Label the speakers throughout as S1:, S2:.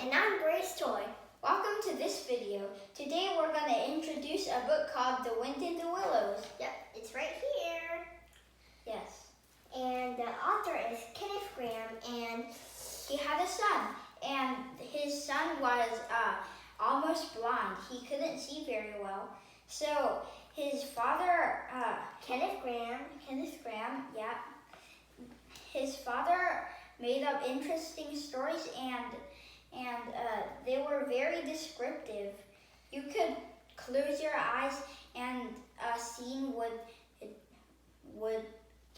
S1: And I'm Grace Toy.
S2: Welcome to this video. Today we're going to introduce a book called The Wind in the Willows.
S1: Yep, it's right here.
S2: Yes.
S1: And the author is Kenneth Grahame, and
S2: he had a son. And his son was almost blind. He couldn't see very well. So his father,
S1: Kenneth Grahame,
S2: yeah. His father made up interesting stories and they were very descriptive. You could close your eyes and a scene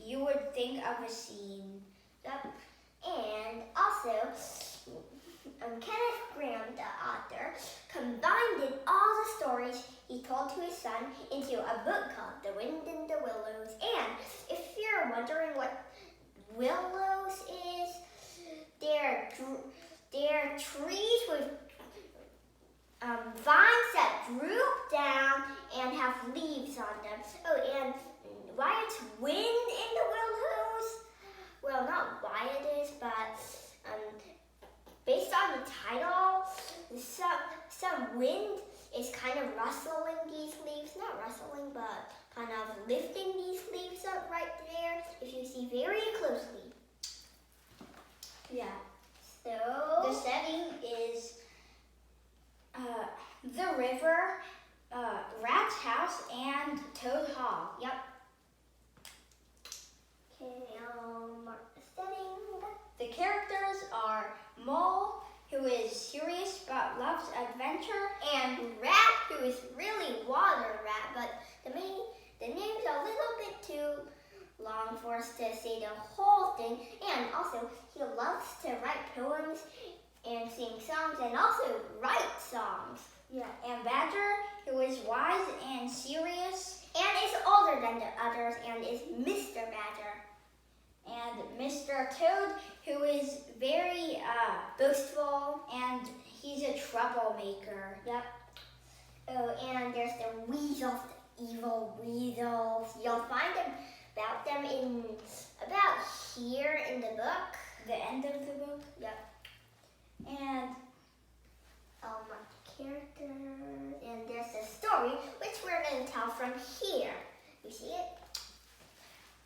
S2: you would think of a scene.
S1: Yep. And also, Kenneth Grahame, the author, combined all the stories he told to his son into a book called The Wind in the Willows. And if you're wondering what willows is, they're trees with vines that droop down and have leaves on them. Oh, and why it's wind in the willows? Well, not why it is, but based on the title, some wind is kind of rustling these leaves. Not rustling, but kind of lifting these leaves up right there, if you see very closely.
S2: Yeah.
S1: So
S2: the setting is the river, Rat's house, and Toad Hall.
S1: Yep. Okay, mark the setting.
S2: The characters are Mole, who is serious but loves adventure,
S1: and Rat, who is really water rat, but the name's a little bit too long for us to say the whole thing. And also, he loves to write poems and sing songs, and also write songs.
S2: Yeah. And Badger, who is wise and serious,
S1: and is older than the others, and is Mr. Badger.
S2: And Mr. Toad, who is very boastful, and he's a troublemaker.
S1: Yep. Oh, and there's the weasels, the evil weasels. You'll find about them in about here in the book.
S2: The end of the book?
S1: Yep.
S2: And
S1: characters, and there's a story which we're going to tell from here. You see it?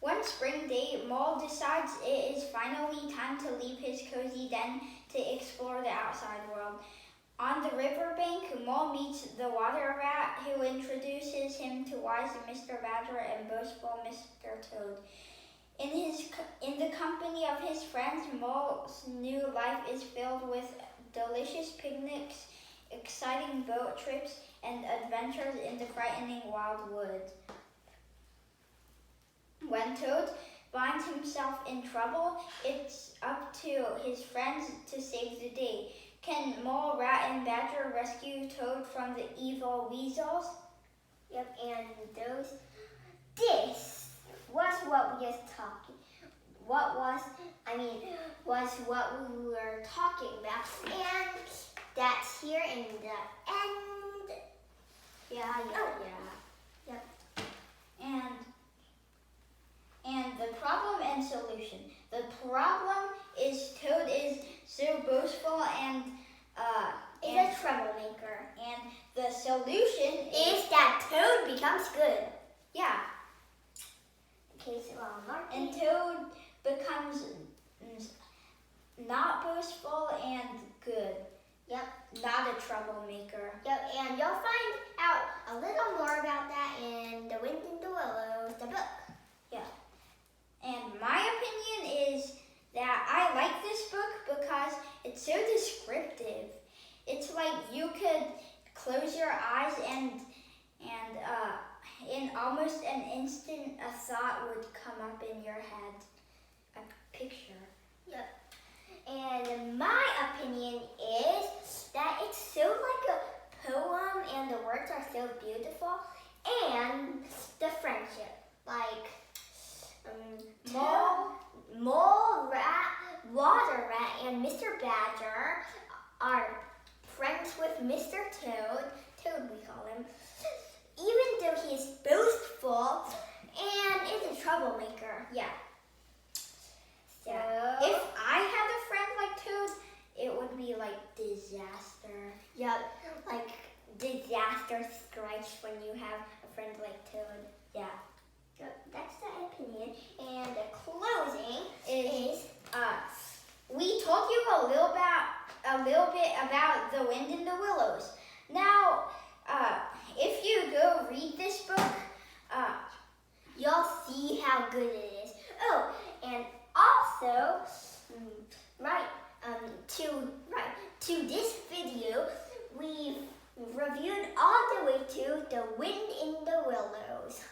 S2: One spring day, Mole decides it is finally time to leave his cozy den to explore the outside world. On the riverbank, Mole meets the water rat, who introduces him to wise Mr. Badger and boastful Mr. Toad. In the company of his friends, Mole's new life is filled with delicious picnics, exciting boat trips, and adventures in the frightening wild woods. When Toad finds himself in trouble, it's up to his friends to save the day. Can Mole, Rat, and Badger rescue Toad from the evil weasels?
S1: Yep, and this was what we was talking. Was what we were talking about, and that's here in the end.
S2: Yeah.
S1: Yep.
S2: And the problem and solution. The problem is Toad is so boastful and
S1: is a troublemaker.
S2: And the solution
S1: is that Toad becomes good.
S2: Yeah.
S1: Okay, so
S2: and Toad becomes not boastful and good.
S1: Yep.
S2: Not a troublemaker.
S1: Yep, and you'll find out a little more about that in The Wind in the Willows, the book.
S2: Yeah. And my opinion is that I like this book because it's so descriptive. It's like you could close your eyes and in almost an instant a thought would come up in your head, a picture.
S1: Yep. And my opinion is that it's so like a poem, and the words are so beautiful, and the friendship, like Mole, Rat, Water Rat, and Mr. Badger are friends with Mr. Toad we call him, even though he is boastful and is a troublemaker.
S2: Yeah.
S1: So
S2: if I had a friend like Toad, it would be like disaster.
S1: friendly toad.
S2: Yeah.
S1: So that's the opinion. And the closing
S2: Is we told you a little bit about the wind in the willows. Now, if you go read this book,
S1: you'll see how good it is. Oh, and also, to this video, we've reviewed all the way to the wind in the willows.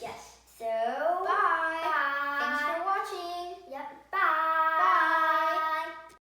S2: yes.
S1: So,
S2: Bye.